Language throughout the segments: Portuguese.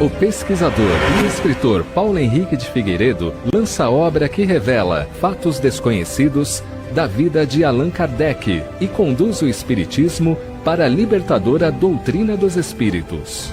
O pesquisador e escritor Paulo Henrique de Figueiredo lança a obra que revela fatos desconhecidos da vida de Allan Kardec e conduz o espiritismo para a libertadora doutrina dos espíritos.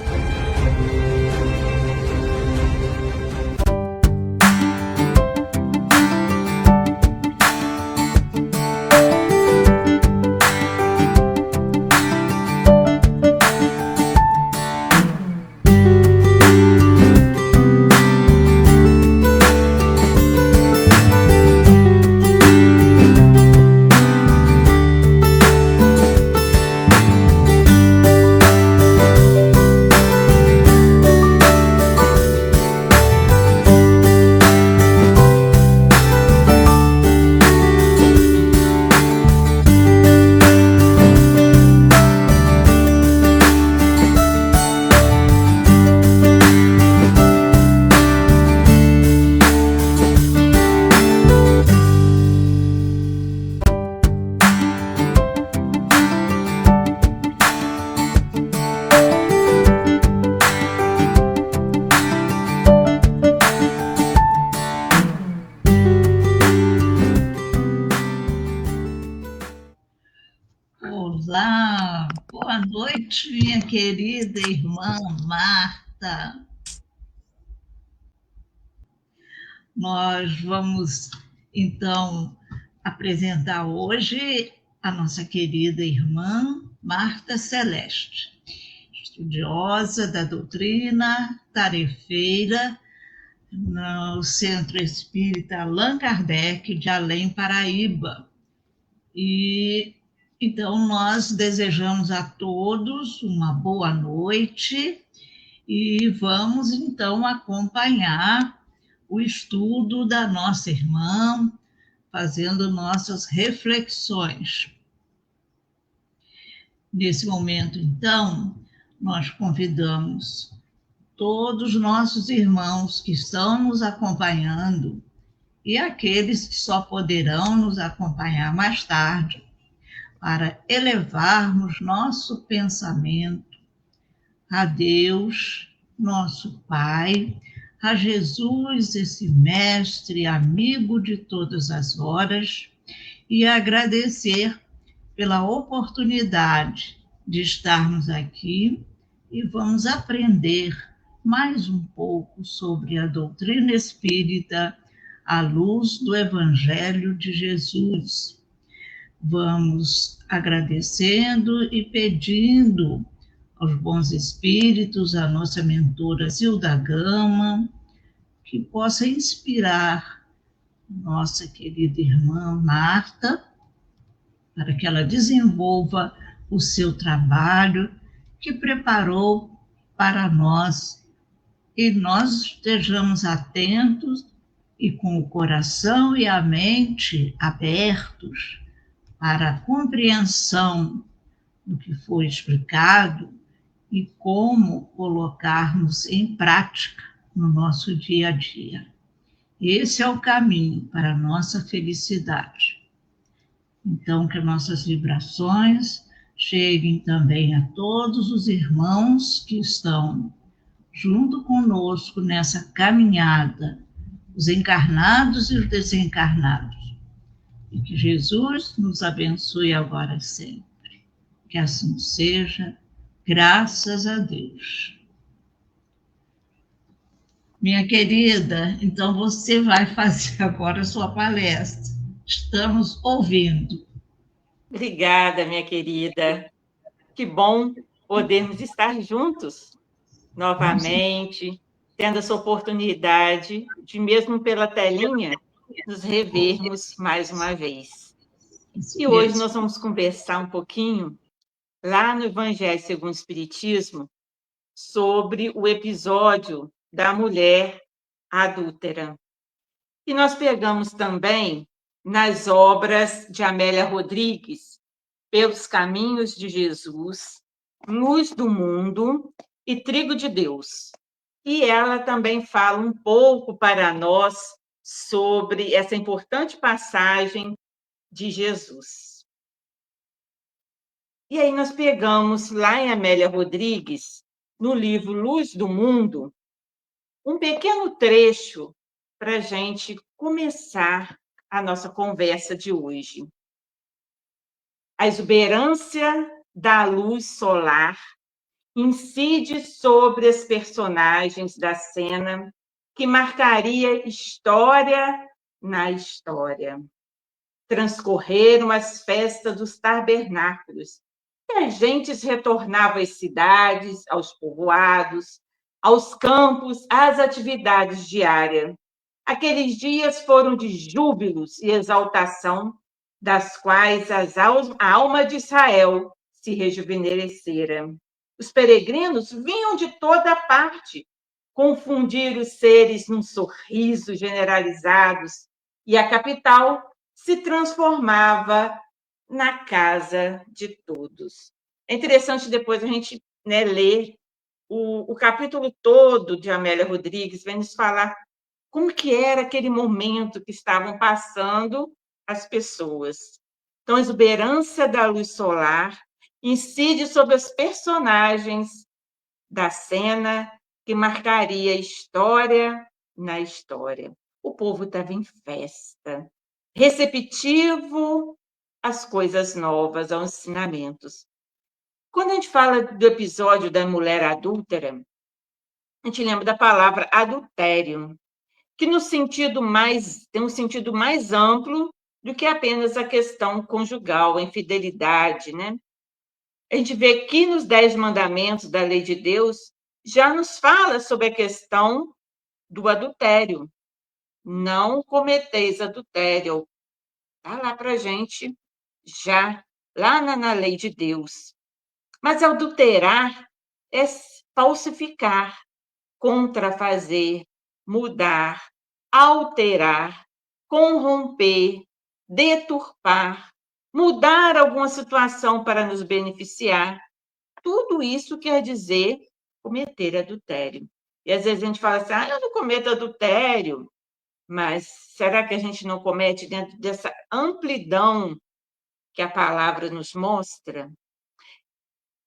Olá, boa noite, minha querida irmã Marta. Nós vamos, então, apresentar hoje a nossa querida irmã Marta Celeste, estudiosa da doutrina, tarefeira, no Centro Espírita Allan Kardec de Além Paraíba. E então nós desejamos a todos uma boa noite e vamos então acompanhar o estudo da nossa irmã, fazendo nossas reflexões. Nesse momento, então, nós convidamos todos os nossos irmãos que estão nos acompanhando e aqueles que só poderão nos acompanhar mais tarde, para elevarmos nosso pensamento a Deus, nosso Pai, a Jesus, esse mestre, amigo de todas as horas, e agradecer pela oportunidade de estarmos aqui e vamos aprender mais um pouco sobre a doutrina espírita à luz do Evangelho de Jesus. Vamos agradecendo e pedindo aos bons espíritos, a nossa mentora Zilda Gama, que possa inspirar nossa querida irmã Marta, para que ela desenvolva o seu trabalho que preparou para nós e nós estejamos atentos e com o coração e a mente abertos para a compreensão do que foi explicado e como colocarmos em prática no nosso dia a dia. Esse é o caminho para a nossa felicidade. Então, que nossas vibrações cheguem também a todos os irmãos que estão junto conosco nessa caminhada, os encarnados e os desencarnados. E que Jesus nos abençoe agora e sempre. Que assim seja, graças a Deus. Minha querida, então você vai fazer agora a sua palestra. Estamos ouvindo. Obrigada, minha querida. Que bom podermos estar juntos novamente, tendo essa oportunidade de, mesmo pela telinha, nos revermos mais uma vez. E hoje nós vamos conversar um pouquinho, lá no Evangelho segundo o Espiritismo, sobre o episódio da mulher adúltera. E nós pegamos também nas obras de Amélia Rodrigues, Pelos Caminhos de Jesus, Luz do Mundo e Trigo de Deus. E ela também fala um pouco para nós sobre essa importante passagem de Jesus. E aí nós pegamos lá em Amélia Rodrigues, no livro Luz do Mundo, um pequeno trecho para a gente começar a nossa conversa de hoje. A exuberância da luz solar incide sobre as personagens da cena que marcaria história na história. Transcorreram as festas dos tabernáculos, e as gentes retornavam às cidades, aos povoados, aos campos, às atividades diárias. Aqueles dias foram de júbilos e exaltação, das quais a alma de Israel se rejuvenescera. Os peregrinos vinham de toda parte, confundir os seres num sorriso generalizados, e a capital se transformava na casa de todos. É interessante depois a gente, né, ler o capítulo todo de Amélia Rodrigues, vem nos falar como que era aquele momento que estavam passando as pessoas. Então, a exuberância da luz solar incide sobre os personagens da cena que marcaria história na história. O povo estava em festa, receptivo às coisas novas, aos ensinamentos. Quando a gente fala do episódio da mulher adúltera, a gente lembra da palavra adultério, que tem um sentido mais amplo do que apenas a questão conjugal, a infidelidade, né? A gente vê que nos 10 mandamentos da lei de Deus já nos fala sobre a questão do adultério. Não cometeis adultério. Está lá para a gente já, lá na lei de Deus. Mas adulterar é falsificar, contrafazer, mudar, alterar, corromper, deturpar, mudar alguma situação para nos beneficiar. Tudo isso quer dizer cometer adultério. E às vezes a gente fala assim, eu não cometo adultério, mas será que a gente não comete dentro dessa amplidão que a palavra nos mostra?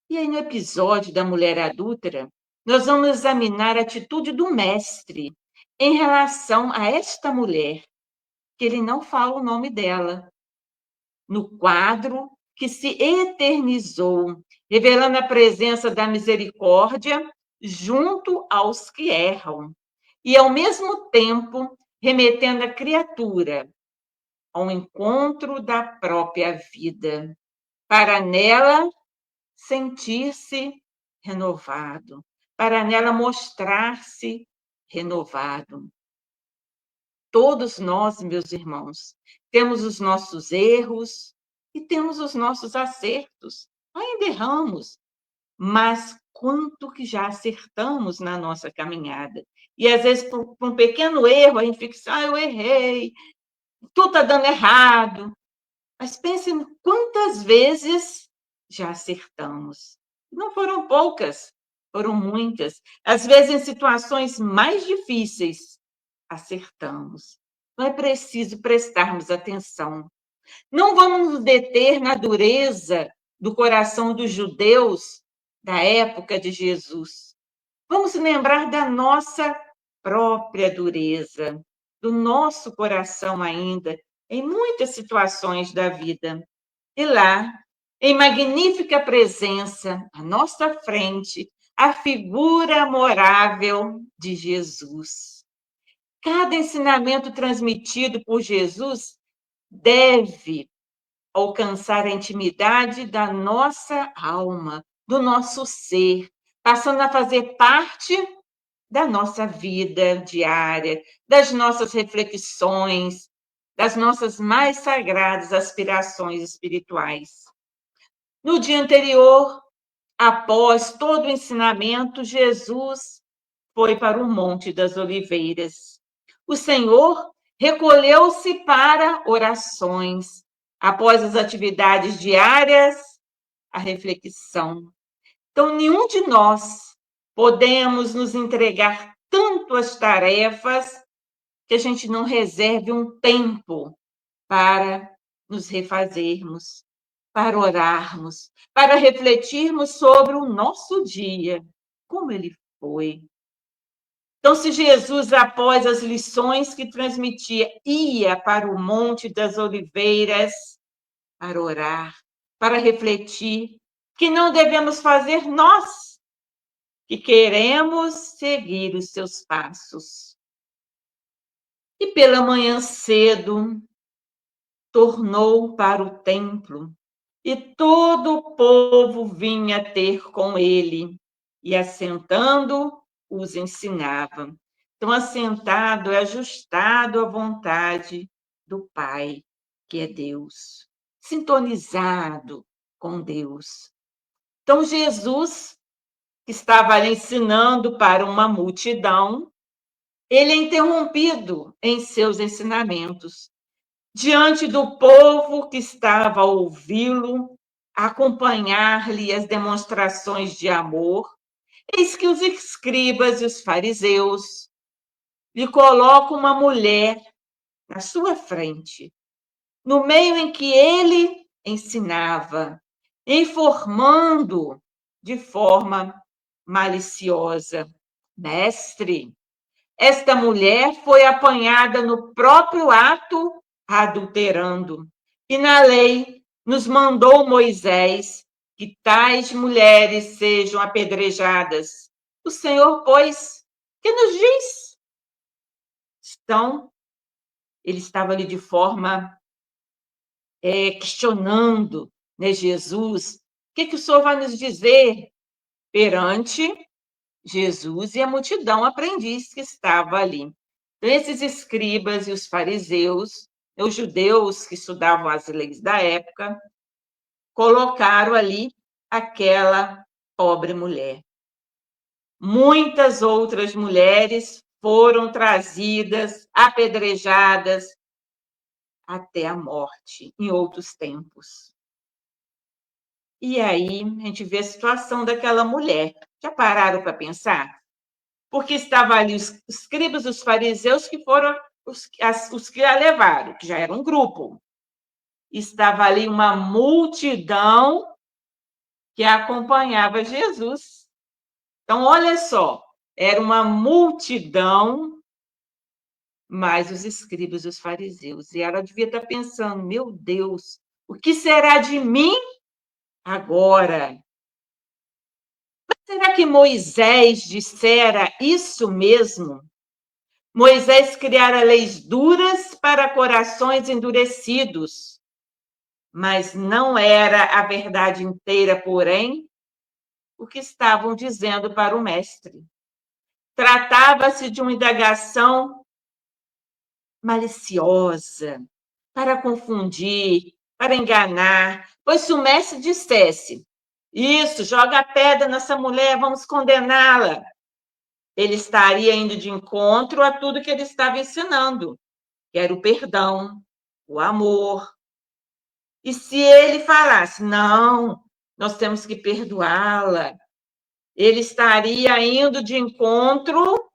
E aí, no episódio da mulher adúltera, nós vamos examinar a atitude do mestre em relação a esta mulher, que ele não fala o nome dela, no quadro que se eternizou, revelando a presença da misericórdia junto aos que erram, e, ao mesmo tempo, remetendo a criatura ao encontro da própria vida, para nela sentir-se renovado, para nela mostrar-se renovado. Todos nós, meus irmãos, temos os nossos erros e temos os nossos acertos. Ainda erramos, mas quanto que já acertamos na nossa caminhada. E, às vezes, por um pequeno erro, a gente fica assim, eu errei, tudo está dando errado. Mas pense quantas vezes já acertamos. Não foram poucas, foram muitas. Às vezes, em situações mais difíceis, acertamos. Não é preciso prestarmos atenção. Não vamos nos deter na dureza do coração dos judeus da época de Jesus. Vamos lembrar da nossa própria dureza, do nosso coração ainda, em muitas situações da vida. E lá, em magnífica presença, à nossa frente, a figura amorável de Jesus. Cada ensinamento transmitido por Jesus deve alcançar a intimidade da nossa alma, do nosso ser, passando a fazer parte da nossa vida diária, das nossas reflexões, das nossas mais sagradas aspirações espirituais. No dia anterior, após todo o ensinamento, Jesus foi para o Monte das Oliveiras. O Senhor recolheu-se para orações. Após as atividades diárias, a reflexão. Então, nenhum de nós podemos nos entregar tanto às tarefas que a gente não reserve um tempo para nos refazermos, para orarmos, para refletirmos sobre o nosso dia, como ele foi. Então, se Jesus, após as lições que transmitia, ia para o Monte das Oliveiras para orar, para refletir, que não devemos fazer nós, que queremos seguir os seus passos. E pela manhã cedo, tornou para o templo, e todo o povo vinha ter com ele, e assentando, os ensinava. Então, assentado é ajustado à vontade do Pai, que é Deus, sintonizado com Deus. Então, Jesus, que estava ali ensinando para uma multidão, ele é interrompido em seus ensinamentos, diante do povo que estava a ouvi-lo, acompanhar-lhe as demonstrações de amor. Eis que os escribas e os fariseus lhe colocam uma mulher na sua frente, no meio em que ele ensinava, informando de forma maliciosa: Mestre, esta mulher foi apanhada no próprio ato adulterando, e na lei nos mandou Moisés que tais mulheres sejam apedrejadas. O Senhor, pois, que nos diz? Então, ele estava ali de forma questionando, né, Jesus, o que o Senhor vai nos dizer perante Jesus e a multidão aprendiz que estava ali. Então, esses escribas e os fariseus, os judeus que estudavam as leis da época, colocaram ali aquela pobre mulher. Muitas outras mulheres foram trazidas, apedrejadas até a morte em outros tempos. E aí a gente vê a situação daquela mulher. Já pararam para pensar? Porque estavam ali os escribas, os fariseus, que foram os que a levaram, que já era um grupo. Estava ali uma multidão que acompanhava Jesus. Então, olha só, era uma multidão, mais os escribas e os fariseus. E ela devia estar pensando, meu Deus, o que será de mim agora? Será que Moisés dissera isso mesmo? Moisés criara leis duras para corações endurecidos, mas não era a verdade inteira, porém, o que estavam dizendo para o mestre. Tratava-se de uma indagação maliciosa, para confundir, para enganar, pois se o mestre dissesse, isso, joga a pedra nessa mulher, vamos condená-la, ele estaria indo de encontro a tudo que ele estava ensinando, que era o perdão, o amor. E se ele falasse, não, nós temos que perdoá-la, ele estaria indo de encontro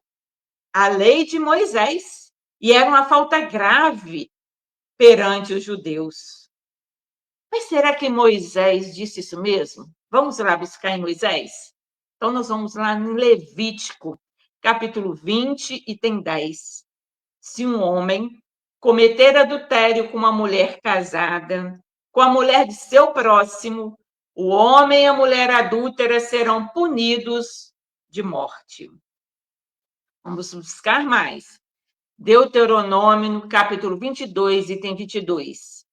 à lei de Moisés. E era uma falta grave perante os judeus. Mas será que Moisés disse isso mesmo? Vamos lá buscar em Moisés? Então, nós vamos lá em Levítico, capítulo 20, item 10. Se um homem cometer adultério com uma mulher casada, com a mulher de seu próximo, o homem e a mulher adúltera serão punidos de morte. Vamos buscar mais. Deuteronômio, no capítulo 22, item 22.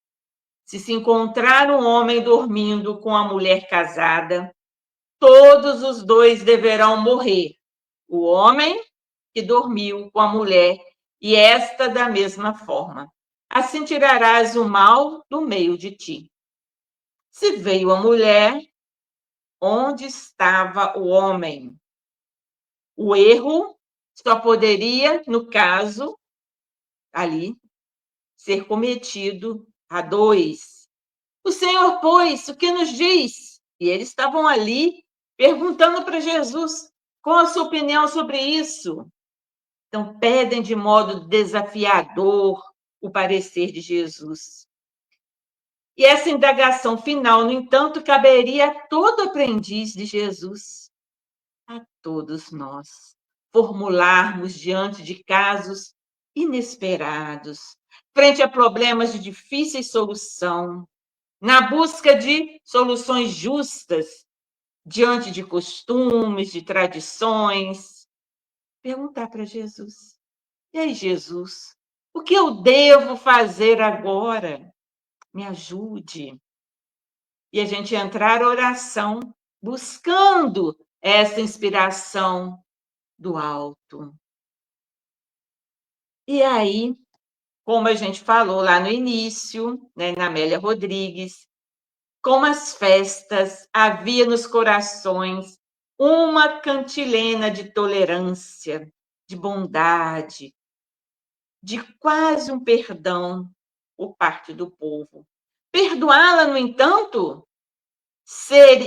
Se encontrar um homem dormindo com a mulher casada, todos os dois deverão morrer. O homem que dormiu com a mulher e esta da mesma forma. Assim tirarás o mal do meio de ti. Se veio a mulher, onde estava o homem? O erro só poderia, no caso, ali, ser cometido a dois. O Senhor, pois, o que nos diz? E eles estavam ali perguntando para Jesus qual a sua opinião sobre isso. Então, pedem de modo desafiador o parecer de Jesus. E essa indagação final, no entanto, caberia a todo aprendiz de Jesus, a todos nós. formularmos diante de casos inesperados, frente a problemas de difícil solução, na busca de soluções justas, diante de costumes, de tradições. Perguntar para Jesus: e aí, Jesus, o que eu devo fazer agora? Me ajude. E a gente entrar em oração, buscando essa inspiração do alto. E aí, como a gente falou lá no início, né, na Amélia Rodrigues, como as festas havia nos corações uma cantilena de tolerância, de bondade, de quase um perdão por parte do povo. Perdoá-la, no entanto,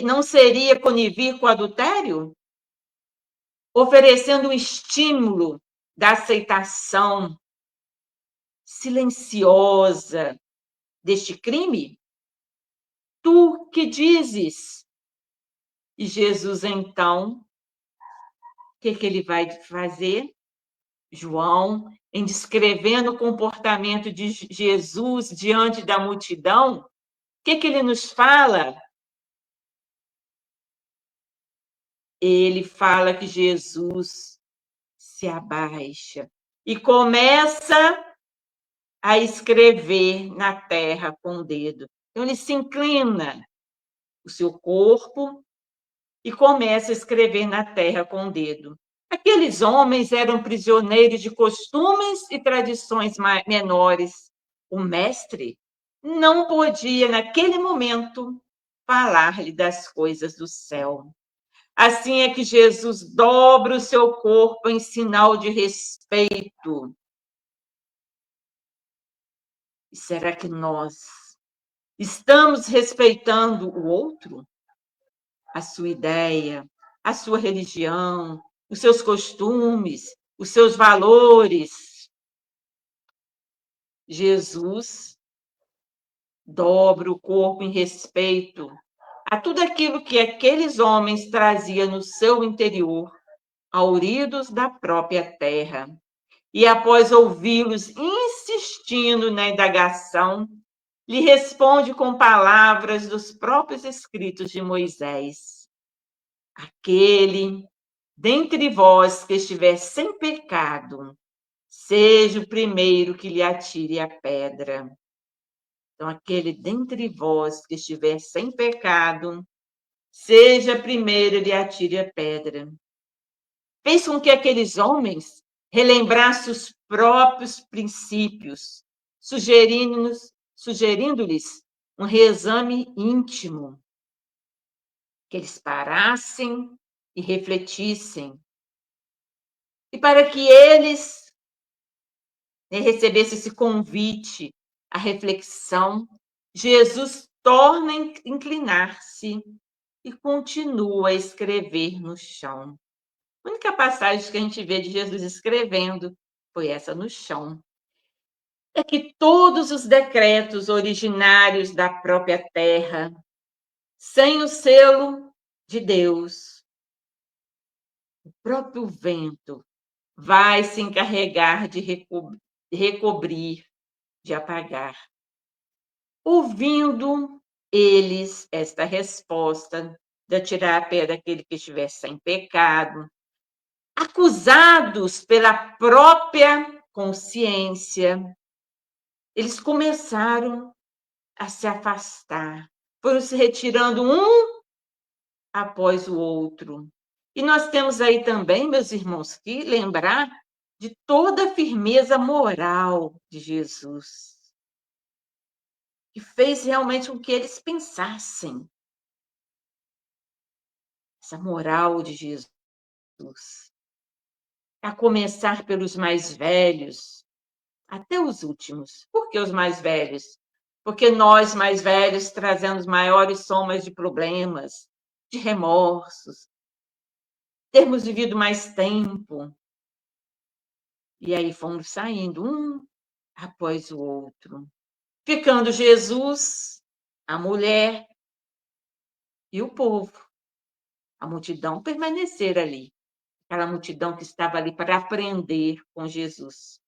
não seria conivir com o adultério? Oferecendo um estímulo da aceitação silenciosa deste crime? Tu que dizes? E Jesus, então, o que ele vai fazer? João, em descrevendo o comportamento de Jesus diante da multidão, o que ele nos fala? Ele fala que Jesus se abaixa e começa a escrever na terra com o dedo. Então, ele se inclina o seu corpo e começa a escrever na terra com o dedo. Aqueles homens eram prisioneiros de costumes e tradições menores. O mestre não podia, naquele momento, falar-lhe das coisas do céu. Assim é que Jesus dobra o seu corpo em sinal de respeito. E será que nós estamos respeitando o outro? A sua ideia, a sua religião, os seus costumes, os seus valores. Jesus dobra o corpo em respeito a tudo aquilo que aqueles homens traziam no seu interior, hauridos da própria terra. E após ouvi-los insistindo na indagação, lhe responde com palavras dos próprios escritos de Moisés: aquele dentre vós que estiver sem pecado, seja o primeiro que lhe atire a pedra. Então, aquele dentre vós que estiver sem pecado, seja primeiro lhe atire a pedra. Fez com que aqueles homens relembrassem os próprios princípios, sugerindo-lhes um reexame íntimo, que eles parassem e refletissem. E para que eles recebessem esse convite à reflexão, Jesus torna a inclinar-se e continua a escrever no chão. A única passagem que a gente vê de Jesus escrevendo foi essa no chão. É que todos os decretos originários da própria terra, sem o selo de Deus, o próprio vento vai se encarregar de recobrir, de apagar. Ouvindo eles esta resposta de atirar a pedra daquele que estiver sem pecado, acusados pela própria consciência, eles começaram a se afastar, foram se retirando um após o outro. E nós temos aí também, meus irmãos, que lembrar de toda a firmeza moral de Jesus, que fez realmente com que eles pensassem. Essa moral de Jesus. A começar pelos mais velhos, até os últimos. Por que os mais velhos? Porque nós, mais velhos, trazemos maiores somas de problemas, de remorsos, termos vivido mais tempo. E aí fomos saindo um após o outro, ficando Jesus, a mulher e o povo, a multidão permanecer ali. aquela multidão que estava ali para aprender com Jesus.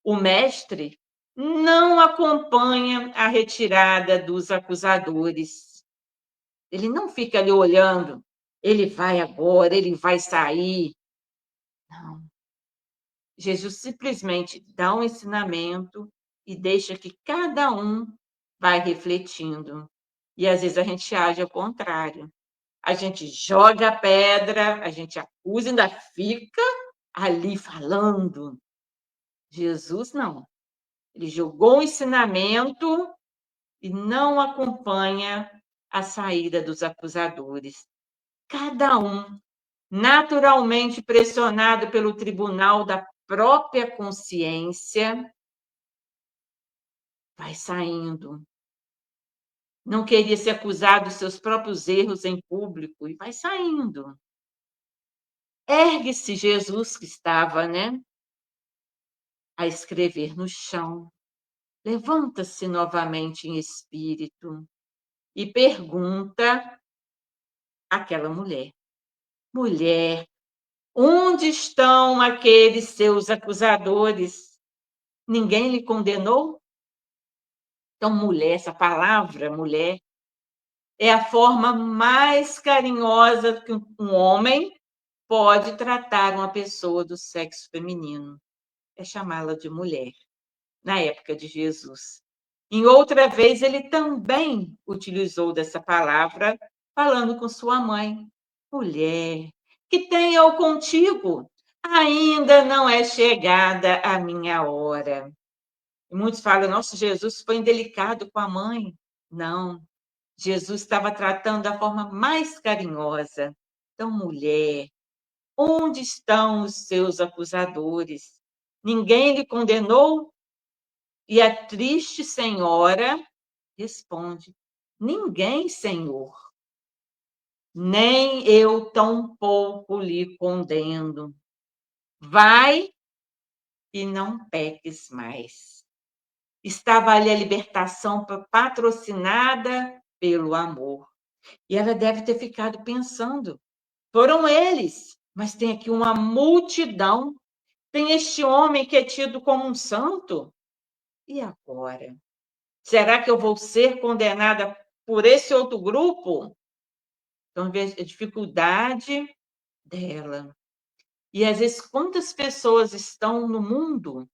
O mestre não acompanha a retirada dos acusadores. Ele não fica ali olhando, ele vai agora, ele vai sair. Não. Jesus simplesmente dá um ensinamento e deixa que cada um vai refletindo. E às vezes a gente age ao contrário. A gente joga a pedra, a gente acusa, ainda fica ali falando. Jesus não. Ele jogou o ensinamento e não acompanha a saída dos acusadores. Cada um, naturalmente pressionado pelo tribunal da própria consciência, vai saindo. Não queria ser acusado dos seus próprios erros em público e vai saindo. Ergue-se Jesus, que estava, a escrever no chão. Levanta-se novamente em espírito e pergunta àquela mulher: mulher, onde estão aqueles seus acusadores? Ninguém lhe condenou? Então, mulher, essa palavra, mulher, é a forma mais carinhosa que um homem pode tratar uma pessoa do sexo feminino. É chamá-la de mulher, na época de Jesus. Em outra vez, ele também utilizou dessa palavra, falando com sua mãe. Mulher, que tenha eu contigo, ainda não é chegada a minha hora. E muitos falam, nossa, Jesus foi indelicado com a mãe. Não, Jesus estava tratando da forma mais carinhosa. Então, mulher, onde estão os seus acusadores? Ninguém lhe condenou? E a triste senhora responde: ninguém, Senhor. Nem eu tampouco lhe condeno. Vai e não peques mais. Estava ali a libertação patrocinada pelo amor. E ela deve ter ficado pensando: foram eles, mas tem aqui uma multidão. Tem este homem que é tido como um santo. E agora? Será que eu vou ser condenada por esse outro grupo? Então, a dificuldade dela. E às vezes, quantas pessoas estão no mundo,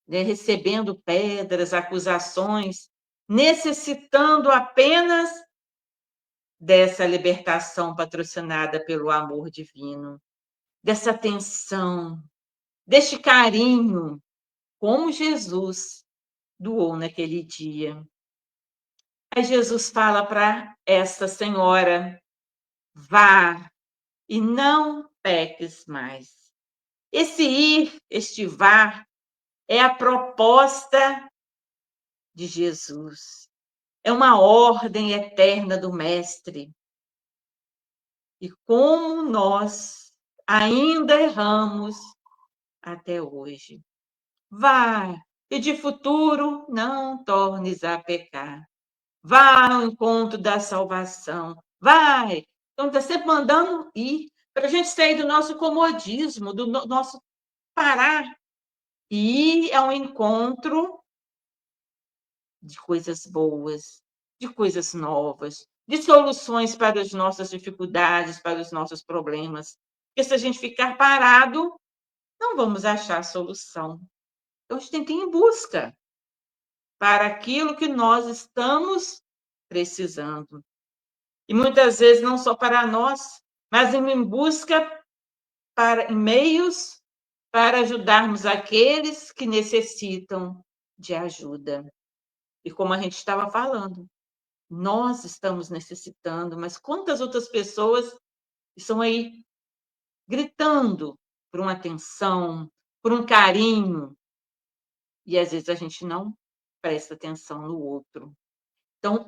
recebendo pedras, acusações, necessitando apenas dessa libertação patrocinada pelo amor divino, dessa atenção, deste carinho, como Jesus doou naquele dia. Aí Jesus fala para essa senhora: vá e não peques mais. Esse ir, este vá, é a proposta de Jesus. É uma ordem eterna do Mestre. E como nós ainda erramos até hoje. Vá, e de futuro não tornes a pecar. Vá ao encontro da salvação. Vai! Então, está sempre mandando ir, para a gente sair do nosso comodismo, do nosso parar. E ir ao encontro de coisas boas, de coisas novas, de soluções para as nossas dificuldades, para os nossos problemas. Porque se a gente ficar parado, não vamos achar solução. Então, a gente tem que ir em busca para aquilo que nós estamos precisando. E muitas vezes não só para nós, mas em busca em meios para ajudarmos aqueles que necessitam de ajuda. E como a gente estava falando, nós estamos necessitando, mas quantas outras pessoas estão aí gritando por uma atenção, por um carinho, e às vezes a gente não presta atenção no outro. Então,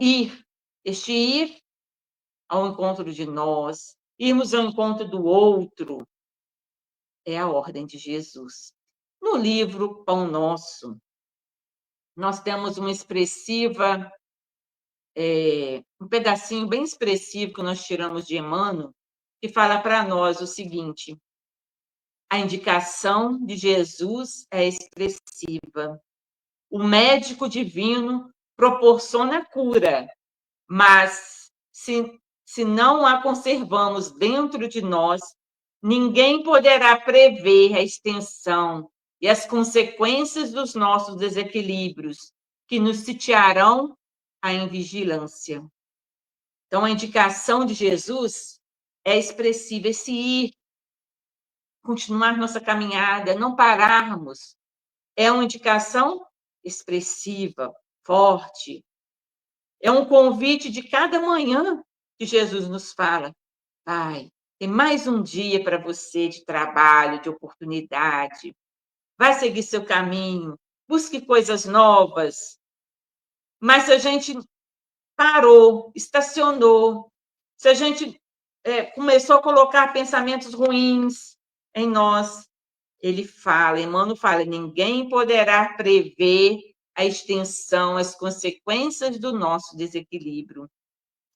este ir ao encontro de nós, irmos ao encontro do outro, é a ordem de Jesus. No livro Pão Nosso, nós temos uma expressiva, um pedacinho bem expressivo que nós tiramos de Emmanuel, que fala para nós o seguinte: a indicação de Jesus é expressiva. O médico divino proporciona cura, mas se não a conservamos dentro de nós, ninguém poderá prever a extensão e as consequências dos nossos desequilíbrios, que nos sitiarão à invigilância. Então, a indicação de Jesus é expressiva, esse ir, continuar nossa caminhada, não pararmos. É uma indicação expressiva, forte. É um convite de cada manhã que Jesus nos fala: vai, tem mais um dia para você de trabalho, de oportunidade. Vai seguir seu caminho, busque coisas novas. Mas se a gente parou, estacionou, se a gente começou a colocar pensamentos ruins em nós, ele fala, Emmanuel fala, ninguém poderá prever a extensão, as consequências do nosso desequilíbrio,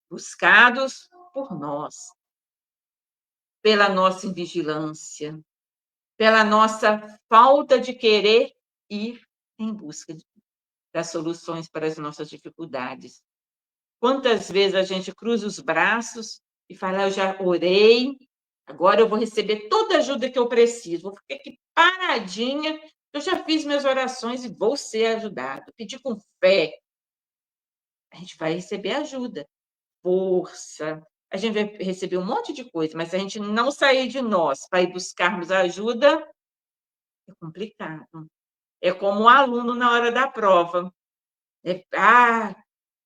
buscados por nós, pela nossa invigilância, pela nossa falta de querer ir em busca das soluções para as nossas dificuldades. Quantas vezes a gente cruza os braços e fala: eu já orei, agora eu vou receber toda a ajuda que eu preciso, vou ficar aqui paradinha, eu já fiz minhas orações e vou ser ajudado. Pedir com fé, a gente vai receber ajuda, força, a gente vai receber um monte de coisa, mas se a gente não sair de nós para ir buscarmos ajuda, é complicado. É como um aluno na hora da prova.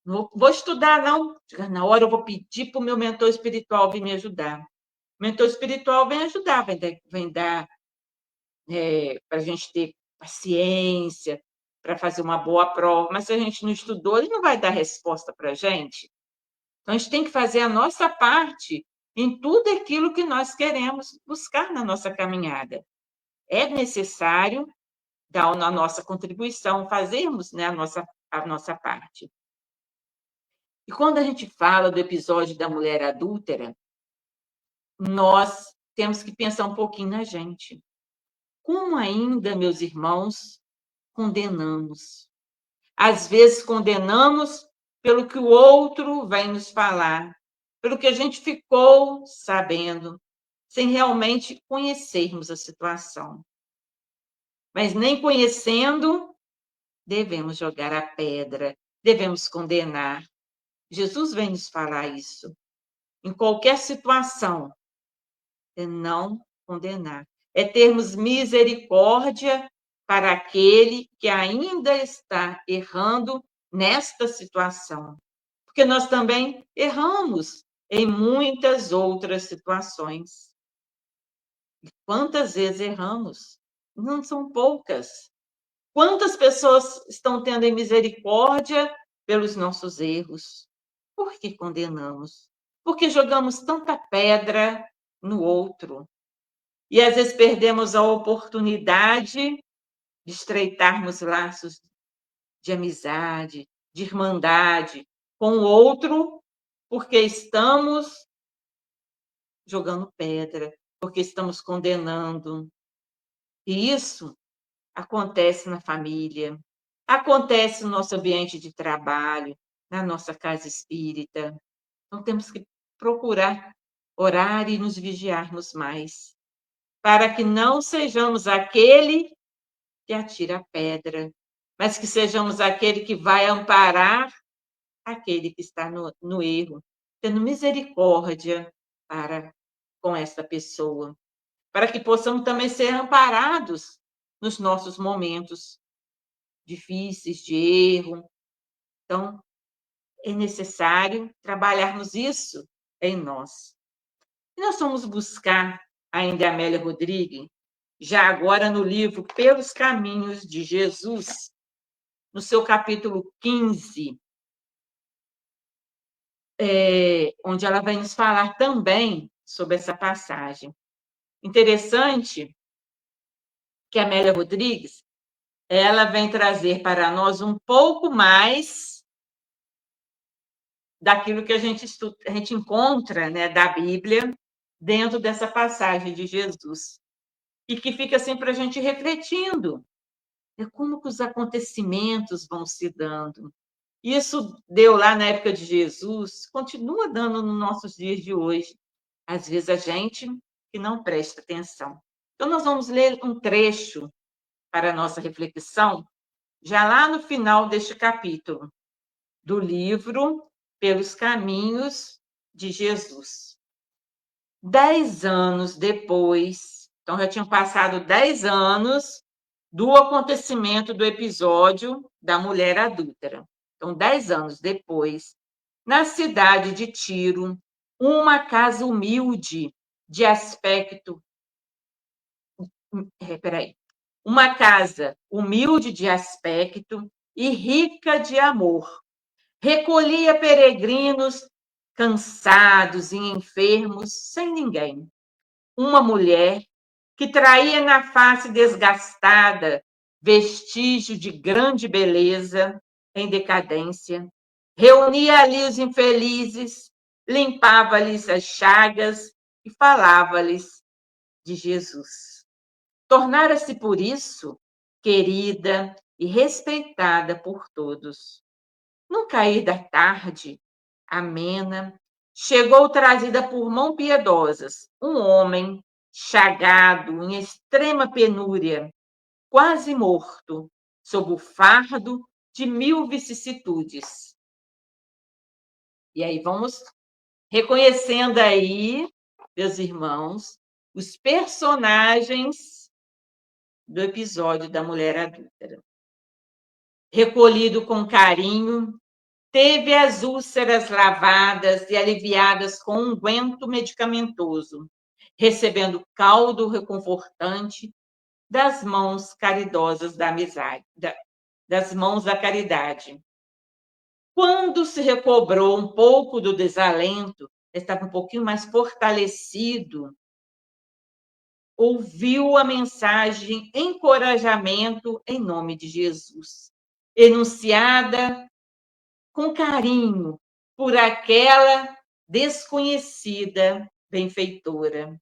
Não vou estudar, não. Na hora eu vou pedir para o meu mentor espiritual vir me ajudar. O mentor espiritual vem ajudar, vem dar para a gente ter paciência, para fazer uma boa prova. Mas se a gente não estudou, ele não vai dar resposta para a gente. Então, a gente tem que fazer a nossa parte em tudo aquilo que nós queremos buscar na nossa caminhada. É necessário dar a nossa contribuição, fazermos, né, a nossa parte. E quando a gente fala do episódio da mulher adúltera, nós temos que pensar um pouquinho na gente. Como ainda, meus irmãos, condenamos? Às vezes condenamos pelo que o outro vai nos falar, pelo que a gente ficou sabendo, sem realmente conhecermos a situação. Mas nem conhecendo, devemos jogar a pedra, devemos condenar. Jesus vem nos falar isso. Em qualquer situação, é não condenar. É termos misericórdia para aquele que ainda está errando nesta situação. Porque nós também erramos em muitas outras situações. E quantas vezes erramos? Não são poucas. Quantas pessoas estão tendo misericórdia pelos nossos erros? Por que condenamos? Porque jogamos tanta pedra no outro. E às vezes perdemos a oportunidade de estreitarmos laços de amizade, de irmandade com o outro, porque estamos jogando pedra, porque estamos condenando. E isso acontece na família, acontece no nosso ambiente de trabalho, na nossa casa espírita. Então, temos que procurar orar e nos vigiarmos mais, para que não sejamos aquele que atira a pedra, mas que sejamos aquele que vai amparar aquele que está no erro, tendo misericórdia com essa pessoa, para que possamos também ser amparados nos nossos momentos difíceis de erro. Então, é necessário trabalharmos isso em nós. E nós vamos buscar ainda a Amélia Rodrigues, já agora no livro Pelos Caminhos de Jesus, no seu capítulo 15, onde ela vai nos falar também sobre essa passagem. Interessante que a Amélia Rodrigues, ela vem trazer para nós um pouco mais daquilo que a gente encontra, né, da Bíblia, dentro dessa passagem de Jesus. E que fica assim para a gente refletindo. Como que os acontecimentos vão se dando. Isso deu lá na época de Jesus, continua dando nos nossos dias de hoje. Às vezes a gente que não presta atenção. Então, nós vamos ler um trecho para a nossa reflexão, já lá no final deste capítulo, do livro Pelos Caminhos de Jesus. 10 anos depois, então já tinham passado 10 anos do acontecimento do episódio da mulher adúltera. Então, 10 anos depois, na cidade de Tiro, uma casa humilde de aspecto. Uma casa humilde de aspecto e rica de amor. Recolhia peregrinos cansados e enfermos, sem ninguém. Uma mulher que traía na face desgastada vestígio de grande beleza em decadência, reunia ali os infelizes, limpava-lhes as chagas e falava-lhes de Jesus. Tornara-se, por isso, querida e respeitada por todos. No cair da tarde, amena, chegou trazida por mãos piedosas um homem chagado, em extrema penúria, quase morto, sob o fardo de 1000 vicissitudes. E aí vamos reconhecendo aí, meus irmãos, os personagens do episódio da mulher adúltera. Recolhido com carinho, teve as úlceras lavadas e aliviadas com unguento medicamentoso, recebendo caldo reconfortante das mãos caridosas da amizade, das mãos da caridade. Quando se recobrou um pouco do desalento, estava um pouquinho mais fortalecido, ouviu a mensagem encorajamento em nome de Jesus, enunciada com carinho por aquela desconhecida benfeitora.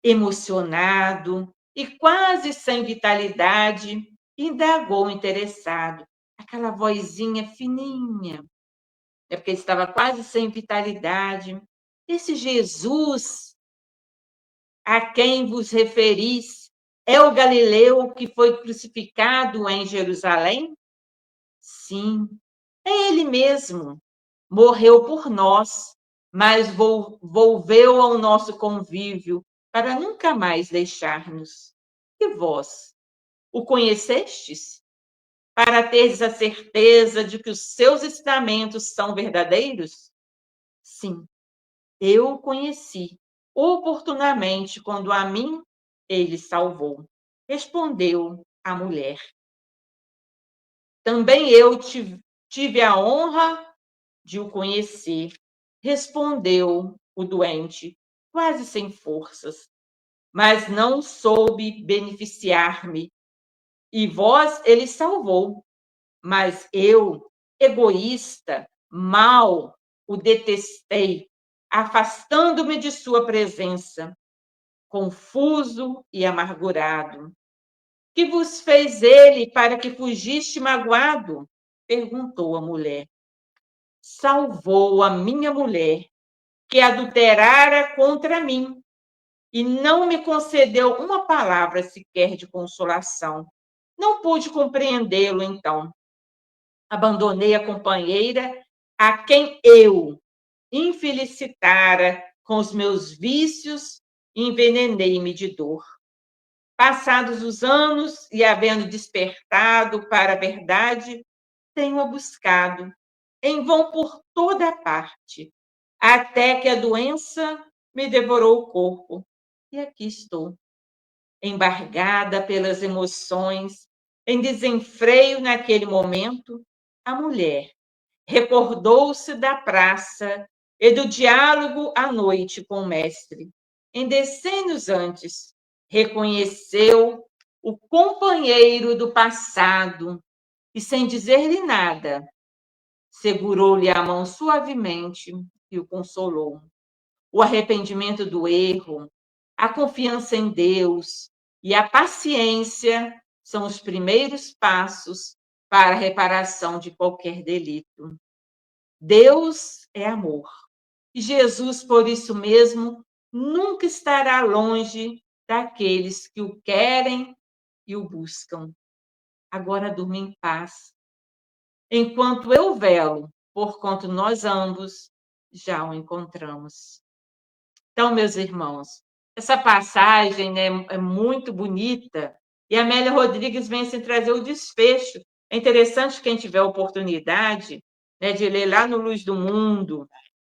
Emocionado e quase sem vitalidade, indagou interessado, aquela vozinha fininha, porque ele estava quase sem vitalidade. Esse Jesus a quem vos referis é o Galileu que foi crucificado em Jerusalém? Sim, é ele mesmo. Morreu por nós, mas volveu ao nosso convívio para nunca mais deixar-nos. E vós, o conhecestes? Para teres a certeza de que os seus ensinamentos são verdadeiros? Sim, eu o conheci oportunamente quando a mim ele salvou. Respondeu a mulher. Também eu tive a honra de o conhecer, respondeu o doente, quase sem forças, mas não soube beneficiar-me. E vós ele salvou, mas eu, egoísta, mal, o detestei, afastando-me de sua presença, confuso e amargurado. Que vos fez ele para que fugiste magoado? Perguntou a mulher. Salvou a minha mulher, que adulterara contra mim, e não me concedeu uma palavra sequer de consolação. Não pude compreendê-lo, então. Abandonei a companheira a quem eu infelicitara com os meus vícios e envenenei-me de dor. Passados os anos e havendo despertado para a verdade, tenho-a buscado, em vão por toda parte, até que a doença me devorou o corpo. E aqui estou, embargada pelas emoções, em desenfreio naquele momento, a mulher recordou-se da praça e do diálogo à noite com o mestre. Em decênios antes, reconheceu o companheiro do passado e, sem dizer-lhe nada, segurou-lhe a mão suavemente e o consolou. o arrependimento do erro, a confiança em Deus e a paciência são os primeiros passos para a reparação de qualquer delito. Deus é amor. E Jesus, por isso mesmo, nunca estará longe daqueles que o querem e o buscam. Agora durma em paz. Enquanto eu velo, porquanto nós ambos já o encontramos. Então, meus irmãos, essa passagem, né, é muito bonita e a Amélia Rodrigues vem assim, trazer o desfecho. É interessante quem tiver oportunidade, né, de ler lá no Luz do Mundo,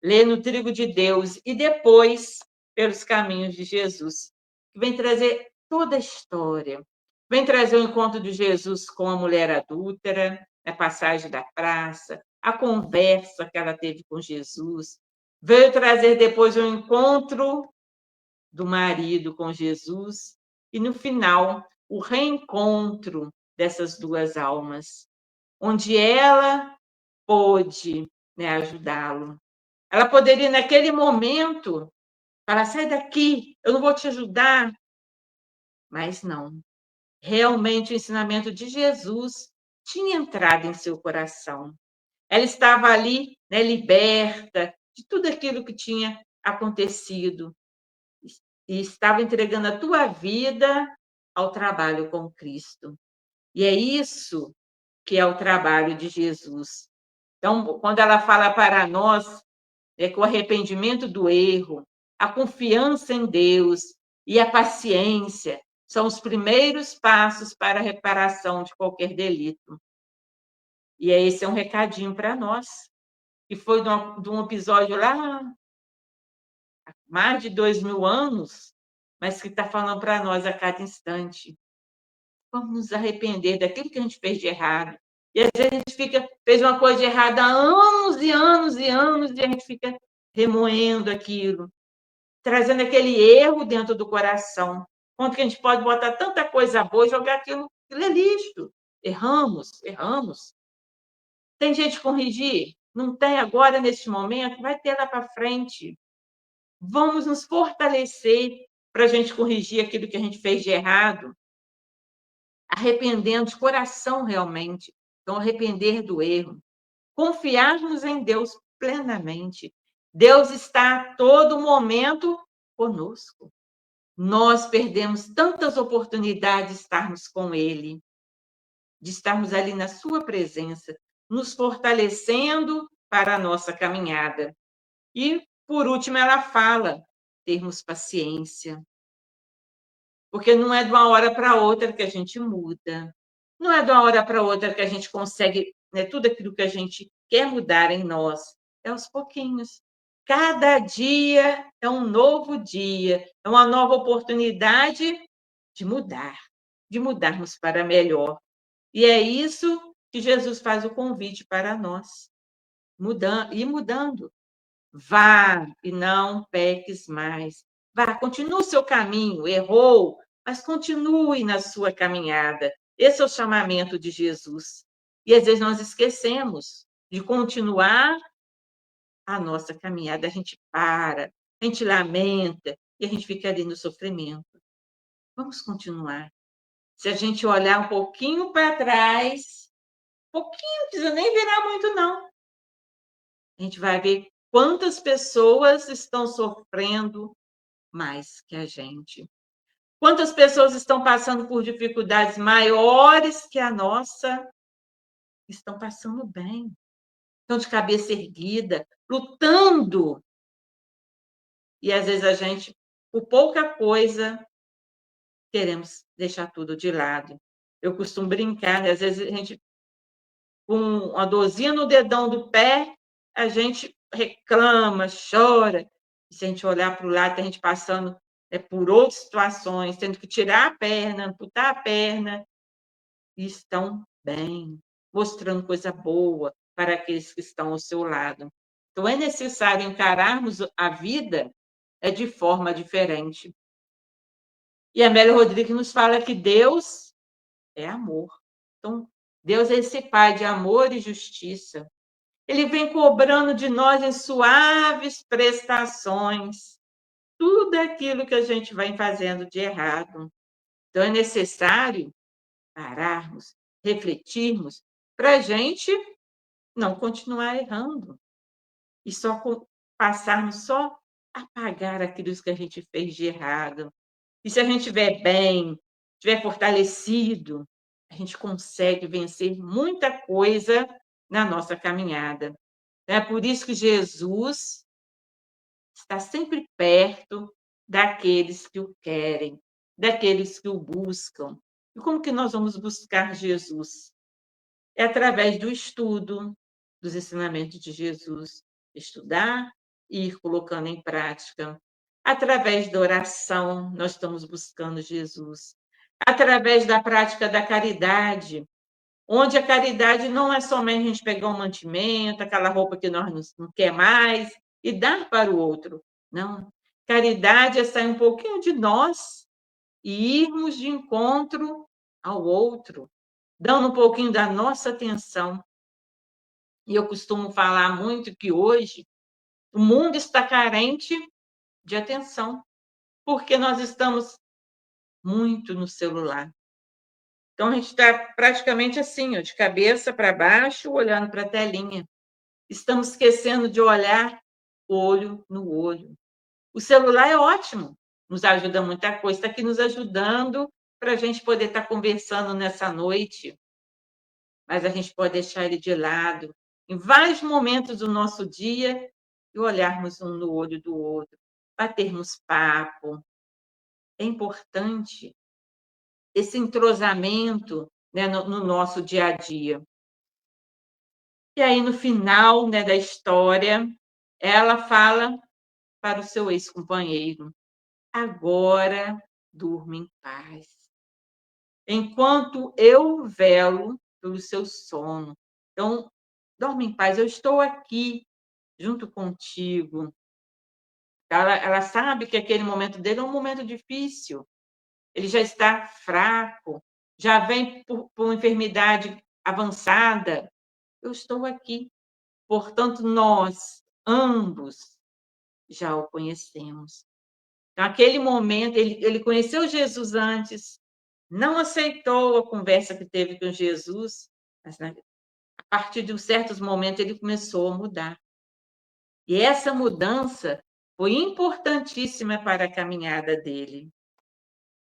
ler no Trigo de Deus e depois pelos caminhos de Jesus, que vem trazer toda a história. Vem trazer o encontro de Jesus com a mulher adúltera, a passagem da praça, a conversa que ela teve com Jesus. Veio trazer depois o encontro do marido com Jesus e, no final, o reencontro dessas duas almas, onde ela pôde, né, ajudá-lo. Ela poderia, naquele momento, falar, sai daqui, eu não vou te ajudar. Mas não. Realmente, o ensinamento de Jesus tinha entrado em seu coração. Ela estava ali, né, liberta de tudo aquilo que tinha acontecido e estava entregando a tua vida ao trabalho com Cristo. E é isso que é o trabalho de Jesus. Então, quando ela fala para nós, que o arrependimento do erro, a confiança em Deus e a paciência são os primeiros passos para a reparação de qualquer delito. E esse é um recadinho para nós, que foi de um episódio lá, há mais de 2000 anos, mas que está falando para nós a cada instante. Vamos nos arrepender daquilo que a gente fez de errado. E às vezes a gente fez uma coisa de errada há anos e anos e anos, e a gente fica remoendo aquilo, trazendo aquele erro dentro do coração. Quanto que a gente pode botar tanta coisa boa e jogar aquilo é lixo. Erramos. Tem jeito de corrigir? Não tem agora, neste momento? Vai ter lá para frente. Vamos nos fortalecer para a gente corrigir aquilo que a gente fez de errado, arrependendo de coração realmente. Então, arrepender do erro. Confiarmos em Deus plenamente. Deus está a todo momento conosco. Nós perdemos tantas oportunidades de estarmos com Ele, de estarmos ali na sua presença, nos fortalecendo para a nossa caminhada. E, por último, ela fala, termos paciência. Porque não é de uma hora para outra que a gente muda. Não é de uma hora para outra que a gente consegue, né, tudo aquilo que a gente quer mudar em nós. É aos pouquinhos. Cada dia é um novo dia, é uma nova oportunidade de mudar, de mudarmos para melhor. E é isso que Jesus faz o convite para nós. Mudando. Vá e não peques mais. Vá, continue o seu caminho, errou, mas continue na sua caminhada. Esse é o chamamento de Jesus. E às vezes nós esquecemos de continuar a nossa caminhada. A gente para, a gente lamenta e a gente fica ali no sofrimento. Vamos continuar. Se a gente olhar um pouquinho para trás, pouquinho, não precisa nem virar muito, não. A gente vai ver quantas pessoas estão sofrendo mais que a gente. Quantas pessoas estão passando por dificuldades maiores que a nossa, estão passando bem, estão de cabeça erguida, lutando. E às vezes a gente, por pouca coisa, queremos deixar tudo de lado. Eu costumo brincar, né? Às vezes a gente, com uma dorzinha no dedão do pé, a gente reclama, chora. E se a gente olhar para o lado, tem gente passando por outras situações, tendo que tirar a perna, amputar a perna, e estão bem, mostrando coisa boa para aqueles que estão ao seu lado. Então, é necessário encararmos a vida de forma diferente. E a Amélia Rodrigues nos fala que Deus é amor. Então, Deus é esse Pai de amor e justiça. Ele vem cobrando de nós em suaves prestações tudo aquilo que a gente vai fazendo de errado. Então, é necessário pararmos, refletirmos, para a gente não continuar errando e só passarmos só a pagar aquilo que a gente fez de errado. E se a gente estiver bem, estiver fortalecido, a gente consegue vencer muita coisa na nossa caminhada. É por isso que Jesus está sempre perto daqueles que o querem, daqueles que o buscam. E como que nós vamos buscar Jesus? É através do estudo dos ensinamentos de Jesus, estudar e ir colocando em prática. Através da oração, nós estamos buscando Jesus. Através da prática da caridade, onde a caridade não é somente a gente pegar um mantimento, aquela roupa que nós não quer mais, e dar para o outro. Não. Caridade é sair um pouquinho de nós e irmos de encontro ao outro, dando um pouquinho da nossa atenção. E eu costumo falar muito que hoje o mundo está carente de atenção, porque nós estamos muito no celular. Então, a gente está praticamente assim, ó, de cabeça para baixo, olhando para a telinha. Estamos esquecendo de olhar olho no olho. O celular é ótimo, nos ajuda muita coisa, está aqui nos ajudando para a gente poder estar conversando nessa noite, mas a gente pode deixar ele de lado em vários momentos do nosso dia e olharmos um no olho do outro, batermos papo. É importante esse entrosamento, né, no nosso dia a dia. E aí, no final, né, da história, ela fala para o seu ex-companheiro: agora durma em paz, enquanto eu velo pelo seu sono. Então, dorme em paz, eu estou aqui junto contigo. Ela sabe que aquele momento dele é um momento difícil, ele já está fraco, já vem por uma enfermidade avançada. Eu estou aqui. Portanto, nós, ambos, já o conhecemos. Então, aquele momento, ele conheceu Jesus antes, não aceitou a conversa que teve com Jesus, mas a partir de certos momentos ele começou a mudar. E essa mudança foi importantíssima para a caminhada dele.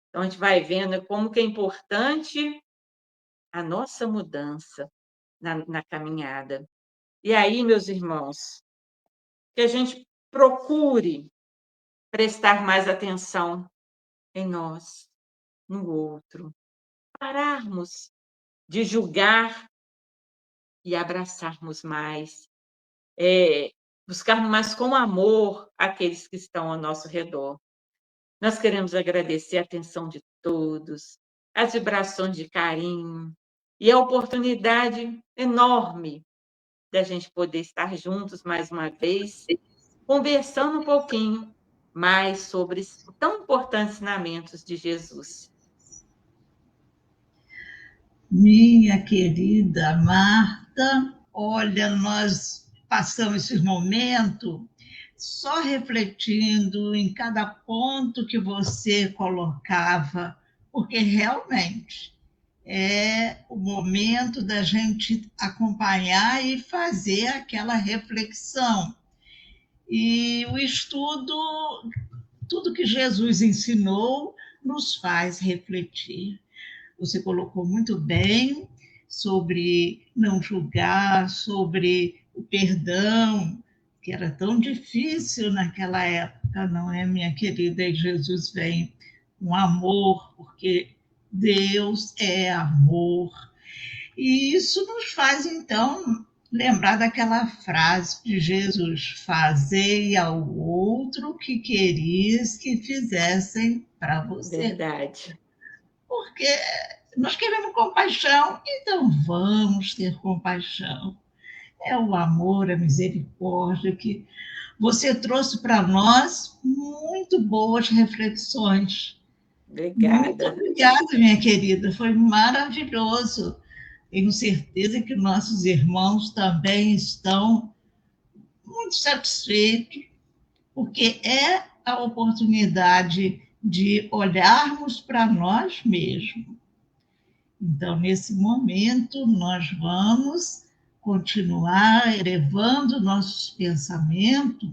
Então, a gente vai vendo como que é importante a nossa mudança na caminhada. E aí, meus irmãos, que a gente procure prestar mais atenção em nós, no outro, pararmos de julgar e abraçarmos mais, buscarmos mais com amor aqueles que estão ao nosso redor. Nós queremos agradecer a atenção de todos, as vibrações de carinho e a oportunidade enorme da gente poder estar juntos mais uma vez, conversando um pouquinho mais sobre os tão importantes ensinamentos de Jesus. Minha querida Marta, olha, nós passamos esse momento só refletindo em cada ponto que você colocava, porque realmente é o momento da gente acompanhar e fazer aquela reflexão. E o estudo, tudo que Jesus ensinou, nos faz refletir. Você colocou muito bem sobre não julgar, sobre o perdão, que era tão difícil naquela época, não é, minha querida? E Jesus vem com amor, porque Deus é amor. E isso nos faz, então, lembrar daquela frase de Jesus: fazei ao outro o que querias que fizessem para você. Verdade. Porque nós queremos compaixão, então vamos ter compaixão. É o amor, a misericórdia que você trouxe para nós muito boas reflexões. Muito Obrigada. obrigada, minha querida, foi maravilhoso tenho certeza que nossos irmãos também estão muito satisfeitos, porque é a oportunidade de olharmos para nós mesmos. Então, nesse momento, nós vamos continuar elevando nossos pensamentos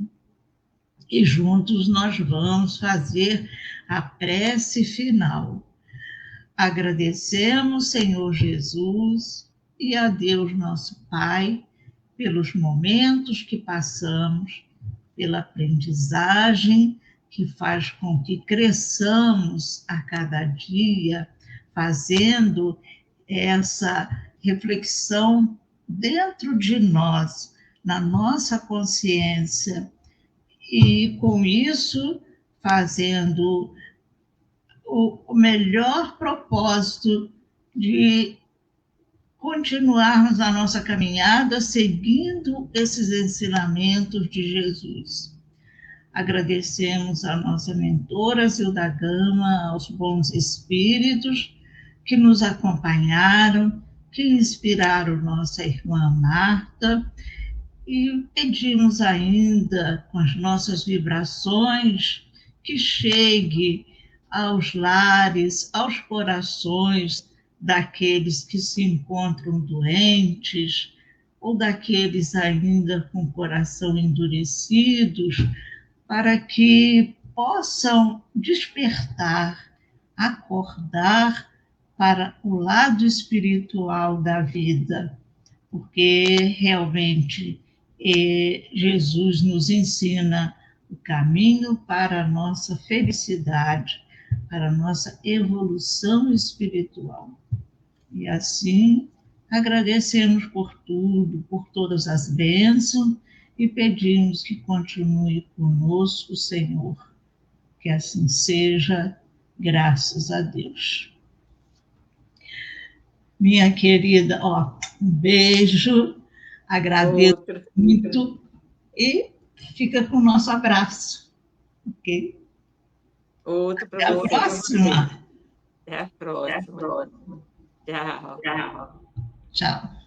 e juntos nós vamos fazer a prece final. Agradecemos, Senhor Jesus, e a Deus nosso Pai, pelos momentos que passamos, pela aprendizagem que faz com que cresçamos a cada dia, fazendo essa reflexão dentro de nós, na nossa consciência, e com isso fazendo o melhor propósito de continuarmos a nossa caminhada seguindo esses ensinamentos de Jesus. Agradecemos a nossa mentora Zilda Gama, aos bons espíritos que nos acompanharam, que inspiraram nossa irmã Marta, e pedimos ainda, com as nossas vibrações, que chegue aos lares, aos corações daqueles que se encontram doentes, ou daqueles ainda com o coração endurecidos, para que possam despertar, acordar para o lado espiritual da vida, porque realmente Jesus nos ensina o caminho para a nossa felicidade, para a nossa evolução espiritual. E assim, agradecemos por tudo, por todas as bênçãos, e pedimos que continue conosco, Senhor. Que assim seja, graças a Deus. Minha querida, um beijo, agradeço muito e fica com o nosso abraço, ok? Outro para Até a próxima. Até a próxima. Tchau. Tchau.